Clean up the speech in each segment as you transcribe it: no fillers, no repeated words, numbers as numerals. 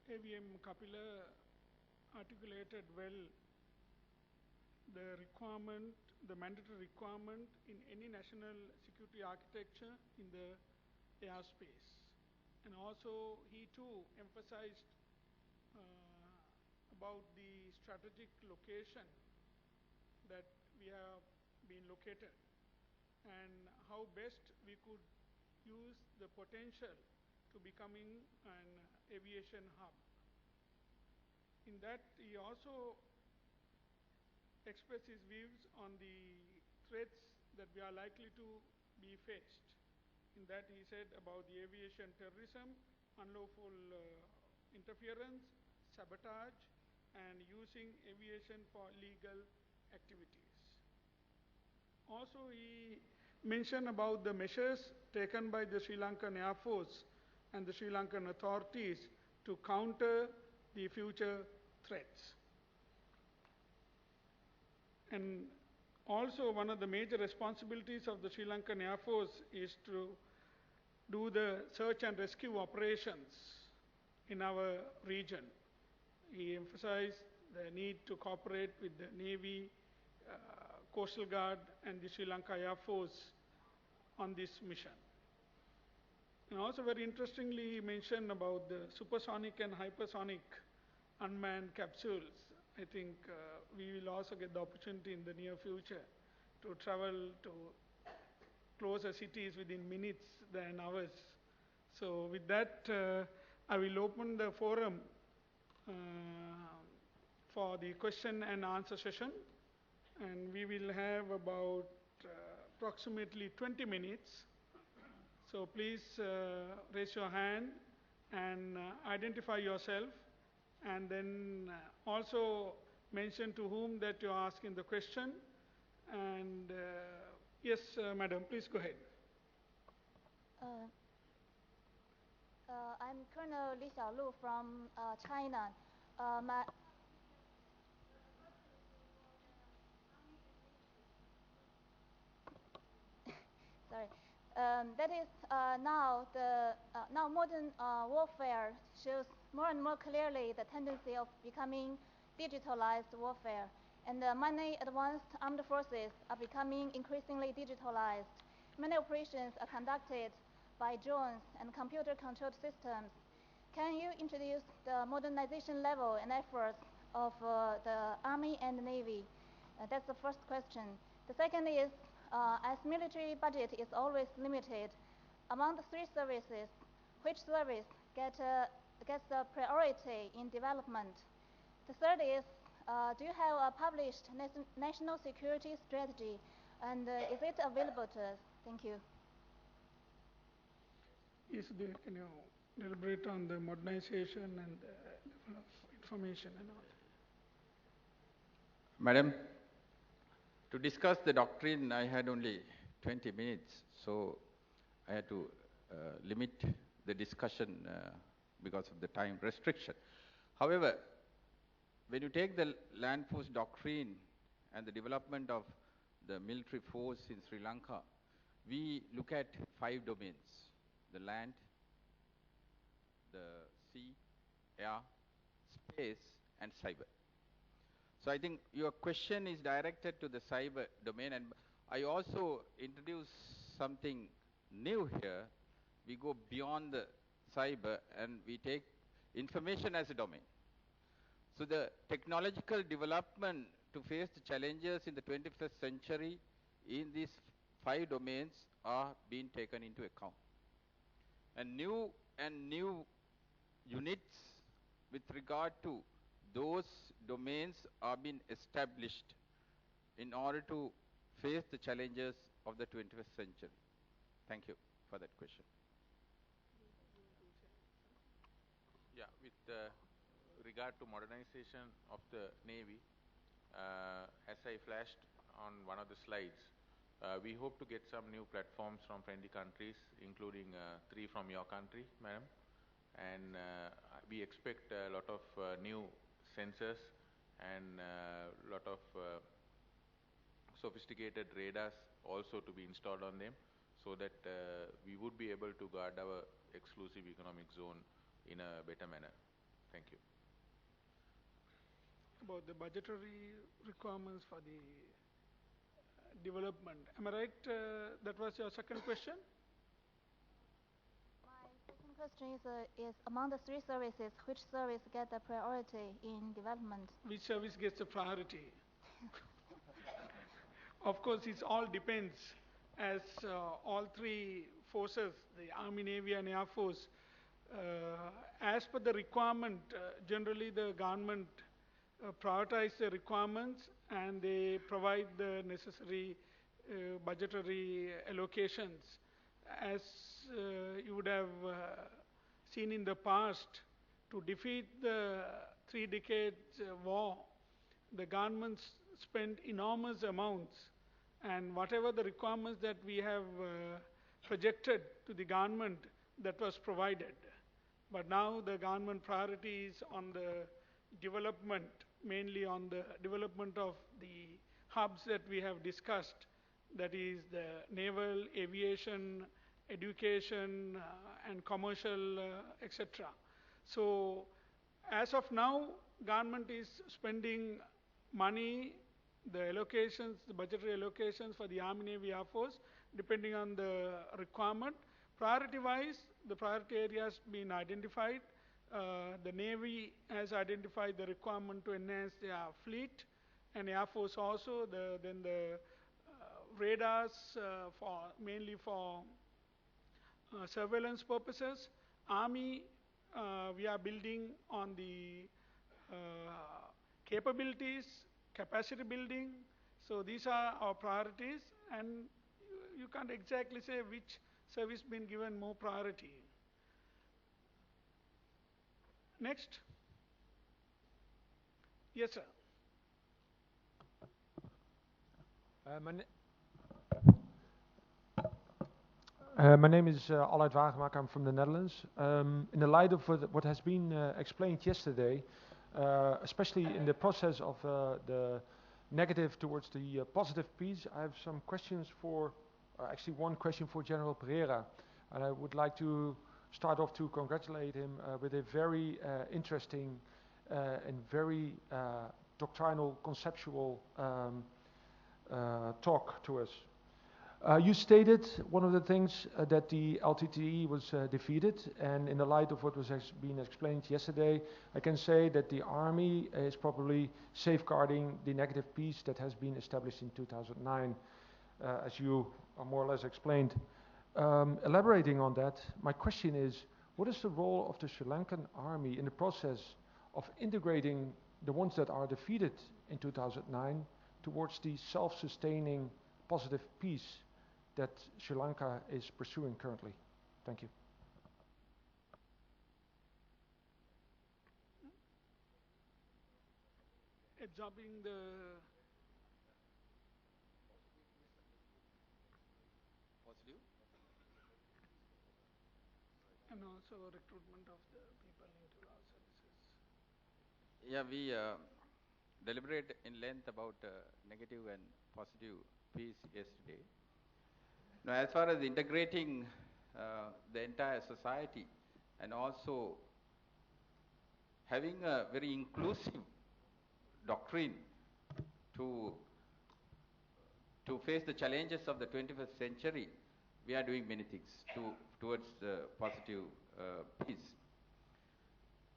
AVM Kapila articulated well the requirement, the mandatory requirement in any national security architecture in the airspace. And also, he too emphasized uh, about the strategic location that we have been located and how best we could use the potential to becoming an aviation hub. In that, he also expressed his views on the threats that we are likely to be faced. In that, he said about the aviation terrorism, unlawful interference, sabotage, and using aviation for illegal activities. Also, he mentioned about the measures taken by the Sri Lankan Air Force and the Sri Lankan authorities to counter the future threats. And also, one of the major responsibilities of the Sri Lankan Air Force is to do the search and rescue operations in our region. He emphasized the need to cooperate with the Navy, Coastal Guard, and the Sri Lanka Air Force on this mission. And also, very interestingly, he mentioned about the supersonic and hypersonic unmanned capsules. I think we will also get the opportunity in the near future to travel to closer cities within minutes than hours. So with that, I will open the forum uh, for the question and answer session. And we will have about approximately 20 minutes. So please raise your hand and identify yourself, and then also mention to whom that you're asking the question. And yes, madam, please go ahead. Uh, I'm Colonel Li Xiaolu from China. My sorry. That is now modern warfare shows more and more clearly the tendency of becoming digitalized warfare, and many advanced armed forces are becoming increasingly digitalized. Many operations are conducted by drones and computer-controlled systems. Can you introduce the modernization level and efforts of the Army and the Navy? That's the first question. The second is, as military budget is always limited, among the three services, which service gets the priority in development? The third is, do you have a published national security strategy, and is it available to us? Thank you. Yes, can you elaborate on the modernization and the level of information and all? Madam, to discuss the doctrine, I had only 20 minutes, so I had to limit the discussion because of the time restriction. However, when you take the land force doctrine and the development of the military force in Sri Lanka, we look at 5 domains: the land, the sea, air, space, and cyber. So I think your question is directed to the cyber domain, and I also introduce something new here. We go beyond the cyber and we take information as a domain. So the technological development to face the challenges in the 21st century in these 5 domains are being taken into account. And new units with regard to those domains are being established in order to face the challenges of the 21st century. Thank you for that question. Yeah, with regard to modernization of the Navy, as I flashed on one of the slides, we hope to get some new platforms from friendly countries, including 3 from your country, madam. And we expect a lot of new sensors and a lot of sophisticated radars also to be installed on them, so that we would be able to guard our exclusive economic zone in a better manner. Thank you. About the budgetary requirements for the development. Am I right? That was your second question? My second question is among the three services, which service get the priority in development? Which service gets the priority? Of course, it all depends as all three forces, the Army, Navy and Air Force, as per the requirement, generally the government prioritize the requirements and they provide the necessary budgetary allocations. As you would have seen in the past, to defeat the 3 decades war, the governments spent enormous amounts, and whatever the requirements that we have projected to the government, that was provided. But now the government priority is on the development, mainly on the development of the hubs that we have discussed, that is the naval, aviation, education, and commercial, etc. So as of now, government is spending money, the allocations, the budgetary allocations for the Army, Navy, Air Force, depending on the requirement. Priority-wise, the priority areas been identified. The Navy has identified the requirement to enhance their fleet, and Air Force also. Then the radars mainly for surveillance purposes. Army, we are building on the capabilities, capacity building. So these are our priorities, and you can't exactly say which service been given more priority. Next. Yes, sir. My name is Allard Wagenmaker. I'm from the Netherlands. In the light of what has been explained yesterday, especially in the process of the negative towards the positive piece, I have some questions for, actually one question for General Pereira. And I would like to start off to congratulate him with a very interesting and very doctrinal, conceptual talk to us. You stated one of the things that the LTTE was defeated, and in the light of what was being explained yesterday, I can say that the Army is probably safeguarding the negative peace that has been established in 2009, as you more or less explained. Elaborating on that, my question is, what is the role of the Sri Lankan Army in the process of integrating the ones that are defeated in 2009 towards the self-sustaining positive peace that Sri Lanka is pursuing currently? Thank you. Absorbing the Positive? and also recruitment of the people into our services. Yeah, we deliberate in length about negative and positive piece yesterday. Now, as far as integrating the entire society and also having a very inclusive doctrine to face the challenges of the 21st century, we are doing many things towards positive peace.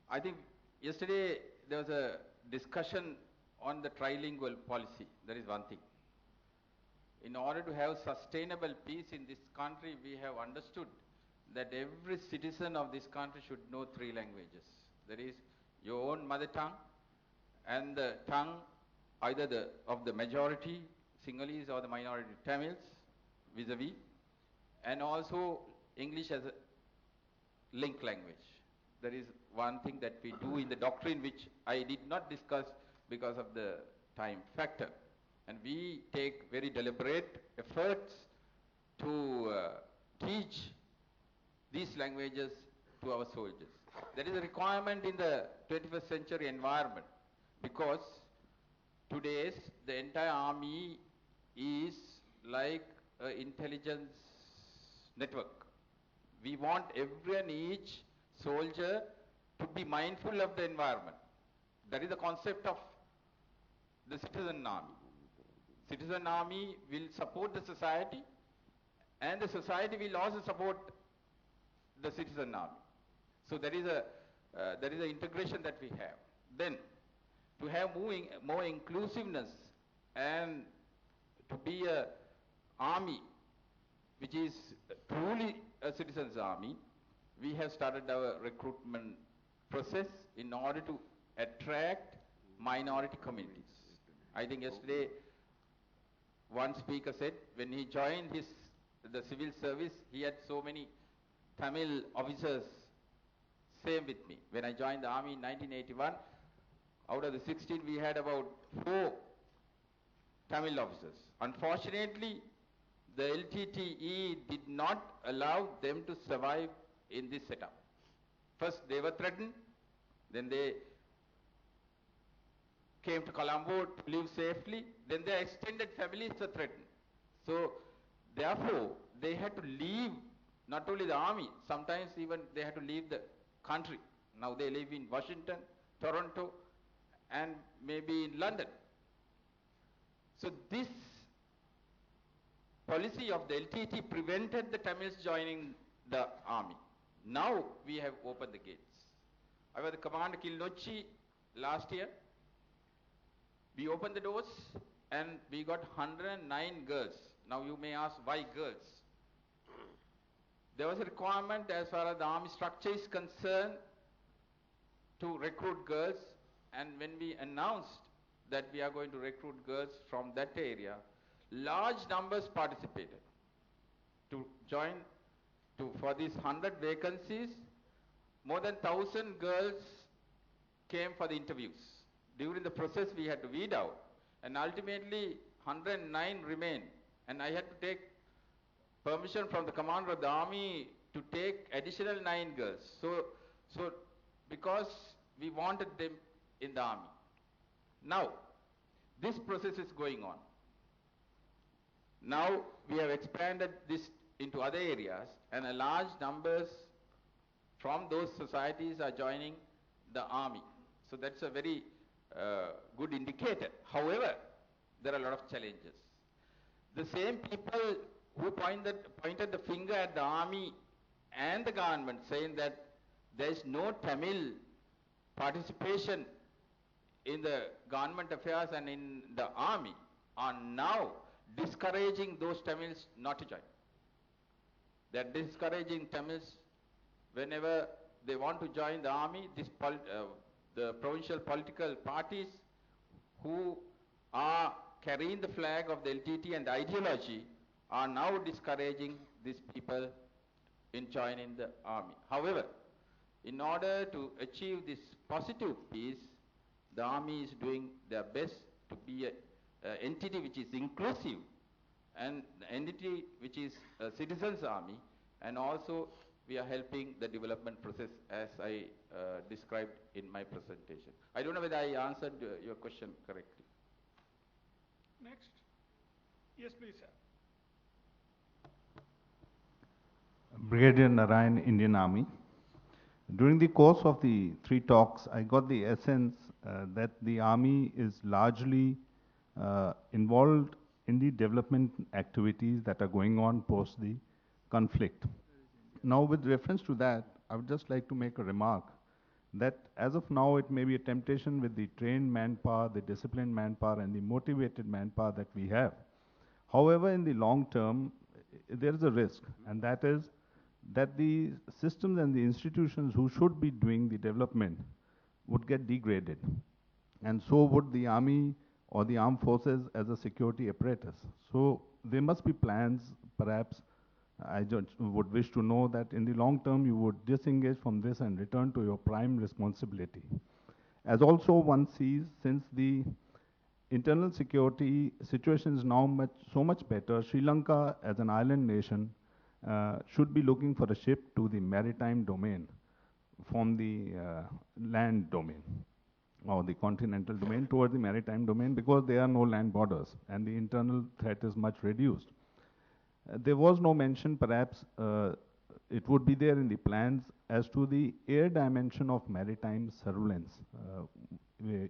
I think yesterday there was a discussion on the trilingual policy. That is one thing. In order to have sustainable peace in this country, we have understood that every citizen of this country should know 3 languages. That is your own mother tongue and the tongue either of the majority Sinhalese or the minority Tamils vis-a-vis, and also English as a link language. That is one thing that we do in the doctrine, which I did not discuss because of the time factor. And we take very deliberate efforts to teach these languages to our soldiers. That is a requirement in the 21st century environment, because today's the entire army is like an intelligence network. We want every and each soldier to be mindful of the environment. That is the concept of the citizen army. Citizen army will support the society, and the society will also support the citizen army. So there is an integration that we have. Then, to have more inclusiveness and to be a army which is truly a citizens army, we have started our recruitment process in order to attract minority communities. I think yesterday one speaker said when he joined the civil service, he had so many Tamil officers. Same with me. When I joined the army in 1981, out of the 16, we had about 4 Tamil officers. Unfortunately, the LTTE did not allow them to survive in this setup. First, they were threatened, then they came to Colombo to live safely, then their extended families were threatened. So, therefore, they had to leave not only the army, sometimes even they had to leave the country. Now they live in Washington, Toronto, and maybe in London. So this policy of the LTT prevented the Tamils joining the army. Now we have opened the gates. I was the commander Kilnochi last year. We opened the doors and we got 109 girls. Now you may ask why girls? There was a requirement as far as the army structure is concerned to recruit girls, and when we announced that we are going to recruit girls from that area, large numbers participated to join for these 100 vacancies. More than 1,000 girls came for the interviews. During the process we had to weed out, and ultimately 109 remained, and I had to take permission from the commander of the army to take additional 9 girls. So because we wanted them in the army. Now, this process is going on. Now we have expanded this into other areas, and a large numbers from those societies are joining the army. So that's a very good indicator. However, there are a lot of challenges. The same people who pointed the finger at the army and the government, saying that there is no Tamil participation in the government affairs and in the army, are now discouraging those Tamils not to join. They are discouraging Tamils whenever they want to join the army. The provincial political parties who are carrying the flag of the LTT and the ideology are now discouraging these people in joining the army. However, in order to achieve this positive peace, the army is doing their best to be an entity which is inclusive and entity which is a citizens army, and also we are helping the development process as I described in my presentation. I don't know whether I answered your question correctly. Next. Yes, please, sir. Brigadier Narayan, Indian Army. During the course of the 3 talks, I got the essence that the Army is largely involved in the development activities that are going on post the conflict. Now, with reference to that, I would just like to make a remark that as of now, it may be a temptation with the trained manpower, the disciplined manpower, and the motivated manpower that we have. However, in the long term, there is a risk, and that is that the systems and the institutions who should be doing the development would get degraded, and so would the army or the armed forces as a security apparatus. So there must be plans. Perhaps I would wish to know that in the long term you would disengage from this and return to your prime responsibility. As also one sees, since the internal security situation is now so much better, Sri Lanka as an island nation should be looking for a shift to the maritime domain from the land domain or the continental domain towards the maritime domain, because there are no land borders and the internal threat is much reduced. There was no mention perhaps it would be there in the plans as to the air dimension of maritime surveillance.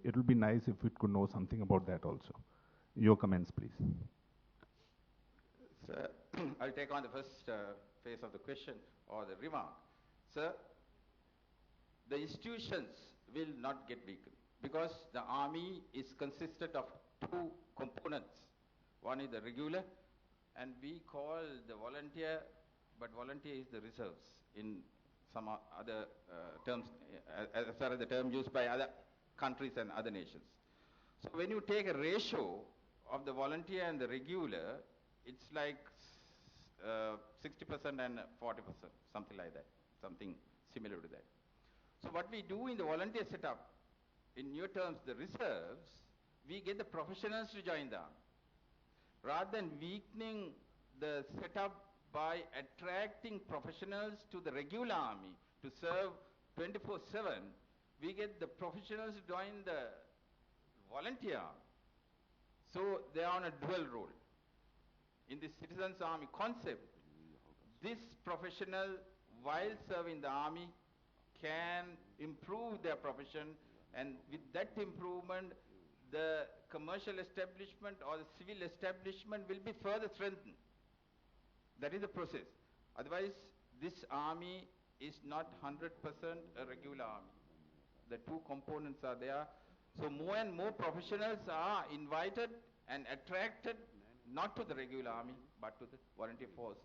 It will be nice if we could know something about that also. Your comments, please. Sir, I'll take on the first phase of the question or the remark. Sir, the institutions will not get weakened because the army is consisted of two components. One is the regular, and we call the volunteer, but volunteer is the reserves in some other terms, as far as the term used by other countries and other nations. So when you take a ratio of the volunteer and the regular, it's like 60% and 40%, something like that, something similar to that. So what we do in the volunteer setup, in your terms, the reserves, we get the professionals to join the army. Rather than weakening the setup by attracting professionals to the regular army to serve 24/7, we get the professionals to join the volunteer army. So they are on a dual role. In the citizens army concept, this professional, while serving the army, can improve their profession, and with that improvement, the commercial establishment or the civil establishment will be further strengthened. That is the process. Otherwise, this army is not 100% a regular army. The two components are there. So more and more professionals are invited and attracted not to the regular army, but to the volunteer force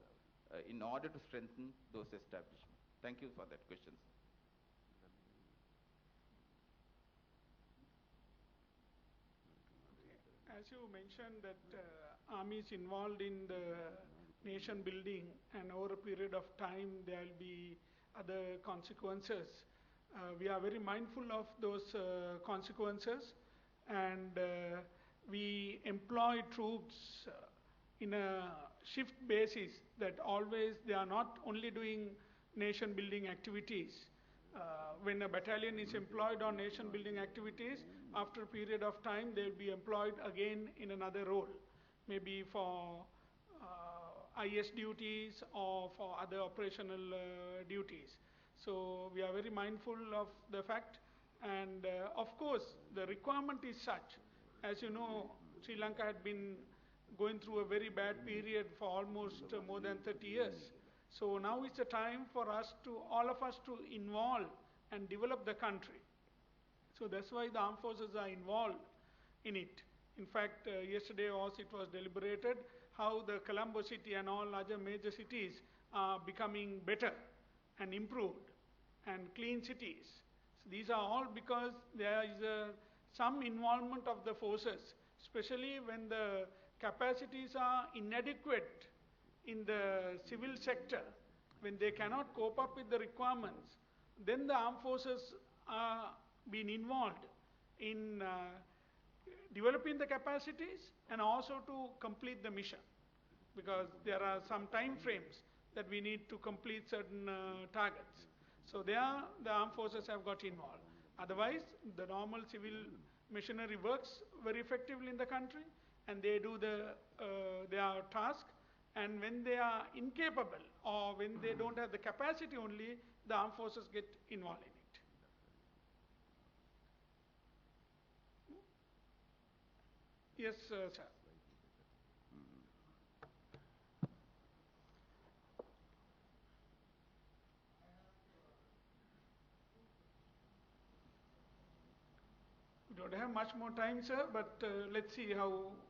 in order to strengthen those establishments. Thank you for that question, sir. As you mentioned that army is involved in the nation building, and over a period of time there will be other consequences. We are very mindful of those consequences, and we employ troops in a shift basis, that always they are not only doing nation building activities. When a battalion is employed on nation building activities, after a period of time they will be employed again in another role, maybe for IS duties or for other operational duties. So we are very mindful of the fact, and of course the requirement is such. As you know, Sri Lanka had been going through a very bad period for almost more than 30 years. So now is the time for us to, all of us to involve and develop the country. So that's why the armed forces are involved in it. In fact, yesterday also it was deliberated how the Colombo city and all other major cities are becoming better and improved and clean cities. So these are all because there is some involvement of the forces, especially when the capacities are inadequate in the civil sector, when they cannot cope up with the requirements, then the armed forces are being involved in developing the capacities and also to complete the mission, because there are some time frames that we need to complete certain targets. So there the armed forces have got involved. Otherwise, the normal civil machinery works very effectively in the country, and they do their task. And when they are incapable or when they don't have the capacity only, the armed forces get involved in it. Yes, sir. We don't have much more time, sir, but let's see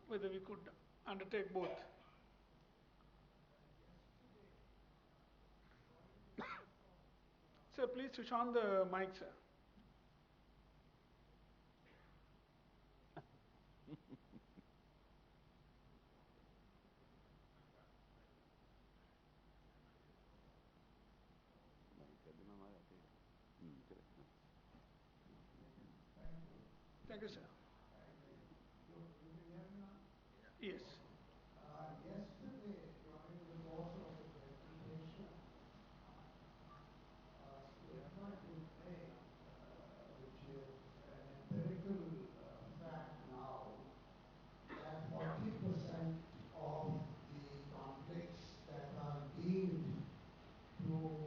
whether we could undertake both. Sir, please switch on the mic, sir. Thank you, sir. Yes. Yesterday, during the course of the presentation, statement was made, which is an empirical fact now, that 40% of the conflicts that are deemed to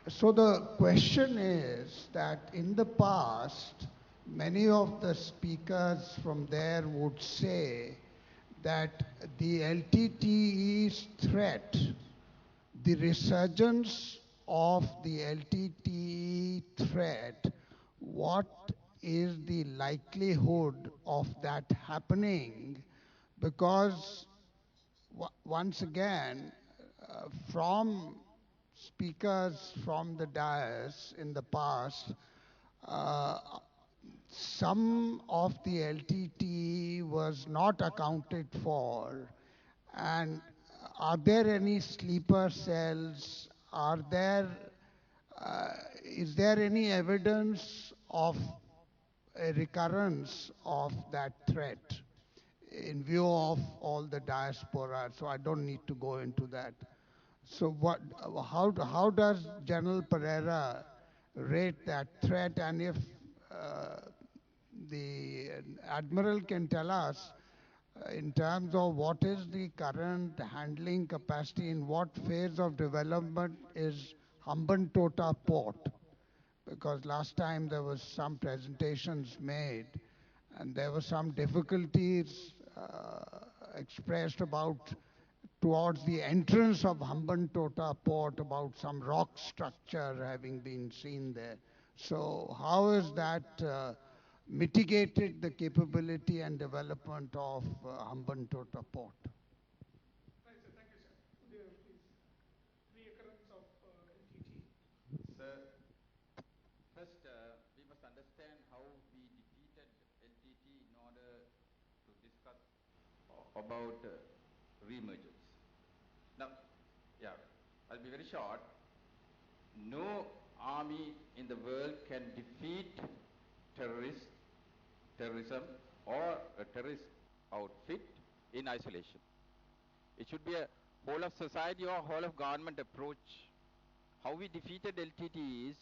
So the question is that in the past, many of the speakers from there would say that the LTTE's threat, the resurgence of the LTTE threat, what is the likelihood of that happening? Because once again, from speakers from the dais in the past, uh, some of the LTT was not accounted for. And are there any sleeper cells? Is there any evidence of a recurrence of that threat in view of all the diaspora? So I don't need to go into that. So how does General Pereira rate that threat? And if uh, the Admiral can tell us in terms of what is the current handling capacity, in what phase of development is Hambantota port? Because last time there was some presentations made and there were some difficulties expressed about towards the entrance of Hambantota port, about some rock structure having been seen there. So how is that mitigated the capability and development of Hambantota port? Right, sir. Thank you, sir. Uday, please. Reoccurrence of LTT. Sir, first we must understand how we defeated LTT in order to discuss about reemergence. Now, yeah, I'll be very short. No army in the world can defeat terrorism or a terrorist outfit in isolation. It should be a whole of society or whole of government approach. How we defeated LTT is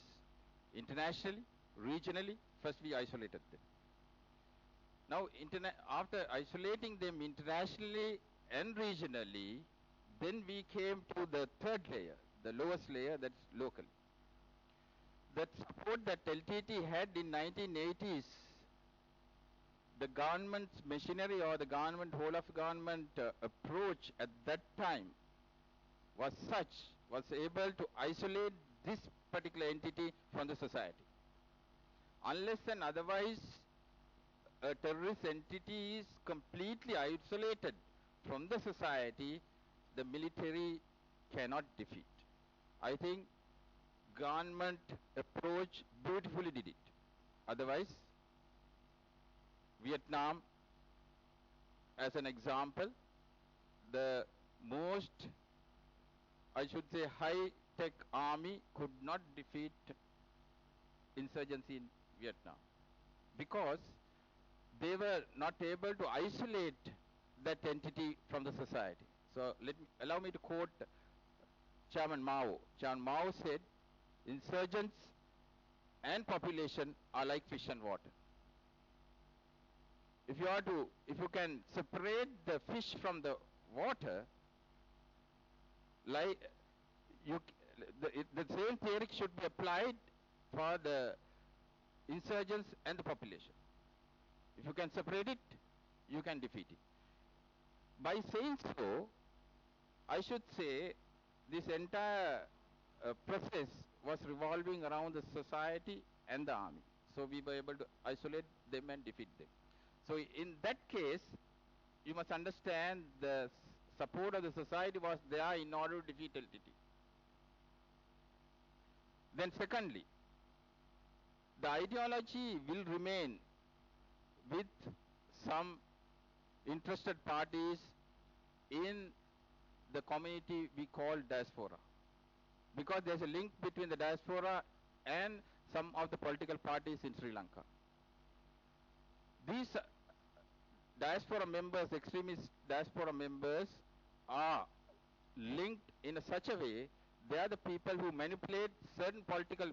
internationally, regionally, first we isolated them. Now, after isolating them internationally and regionally, then we came to the third layer, the lowest layer, that's local. That support that LTT had in 1980s, the government's machinery or the government, whole of government approach at that time was such, was able to isolate this particular entity from the society. Unless and otherwise, a terrorist entity is completely isolated from the society, the military cannot defeat. I think government approach beautifully did it. Otherwise, Vietnam, as an example, the most, I should say, high-tech army could not defeat insurgency in Vietnam because they were not able to isolate that entity from the society. So allow me to quote Chairman Mao. Chairman Mao said, insurgents and population are like fish and water. If you can separate the fish from the water, like the same theory should be applied for the insurgents and the population. If you can separate it, you can defeat it. By saying so, I should say this entire process was revolving around the society and the army. So we were able to isolate them and defeat them. So in that case, you must understand the support of the society was there in order to defeat LTT. Then secondly, the ideology will remain with some interested parties in the community we call diaspora. Because there's a link between the diaspora and some of the political parties in Sri Lanka. These diaspora members, extremist diaspora members, are linked in such a way, they are the people who manipulate certain political,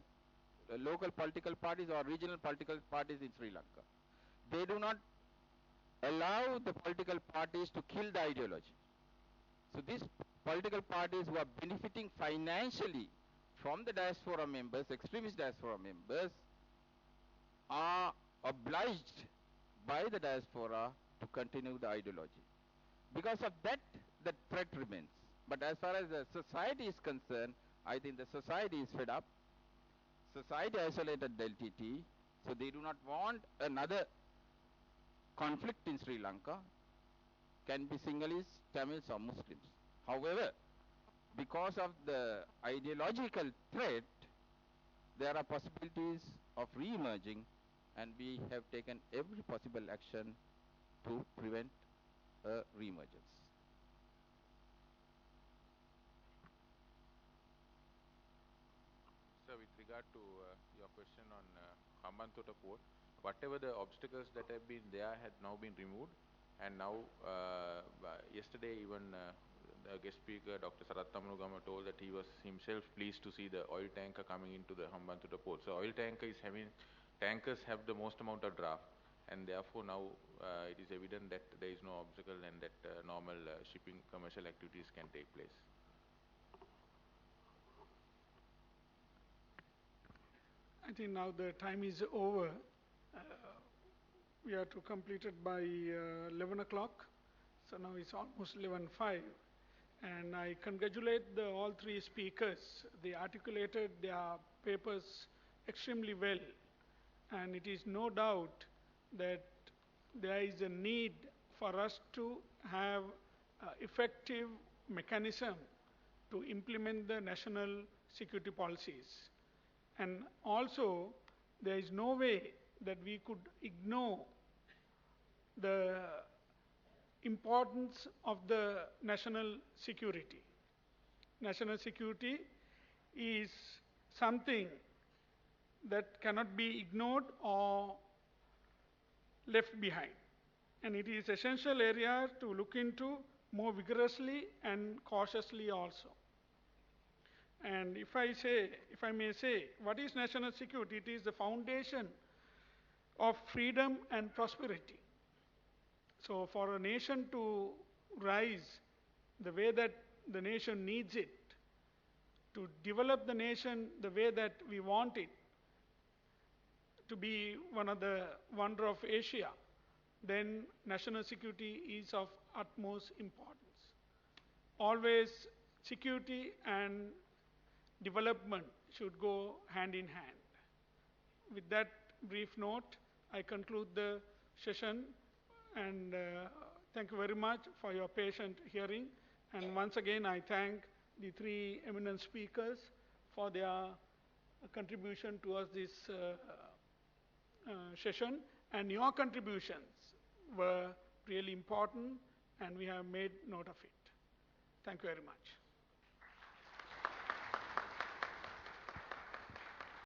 local political parties or regional political parties in Sri Lanka. They do not allow the political parties to kill the ideology. So these political parties who are benefiting financially from the diaspora members, extremist diaspora members, are obliged by the diaspora to continue the ideology. Because of that, the threat remains. But as far as the society is concerned, I think the society is fed up. Society isolated the LTT, so they do not want another conflict in Sri Lanka, can be Sinhalese, Tamils or Muslims. However, because of the ideological threat, there are possibilities of re-emerging, and we have taken every possible action to prevent a re-emergence. So with regard to your question on Hambantota port, whatever the obstacles that have been there had now been removed, and now yesterday even the guest speaker Dr. Sarath Tamanugama told that he was himself pleased to see the oil tanker coming into the Hambantota port. So oil tanker is having, tankers have the most amount of draft, and therefore now it is evident that there is no obstacle and that normal shipping commercial activities can take place. I think now the time is over. We are to complete it by 11 o'clock. So now it's almost 11:05. And I congratulate all three speakers. They articulated their papers extremely well. And it is no doubt that there is a need for us to have effective mechanism to implement the national security policies. And also, there is no way that we could ignore the importance of the national security. National security is something that cannot be ignored or left behind. And it is essential area to look into more vigorously and cautiously also. And if I may say, what is national security? It is the foundation of freedom and prosperity. So for a nation to rise the way that the nation needs it, to develop the nation the way that we want it, to be one of the wonder of Asia, then national security is of utmost importance. Always security and development should go hand in hand. With that brief note, I conclude the session, and thank you very much for your patient hearing. And once again, I thank the three eminent speakers for their contribution towards this session, and your contributions were really important, and we have made note of it. Thank you very much.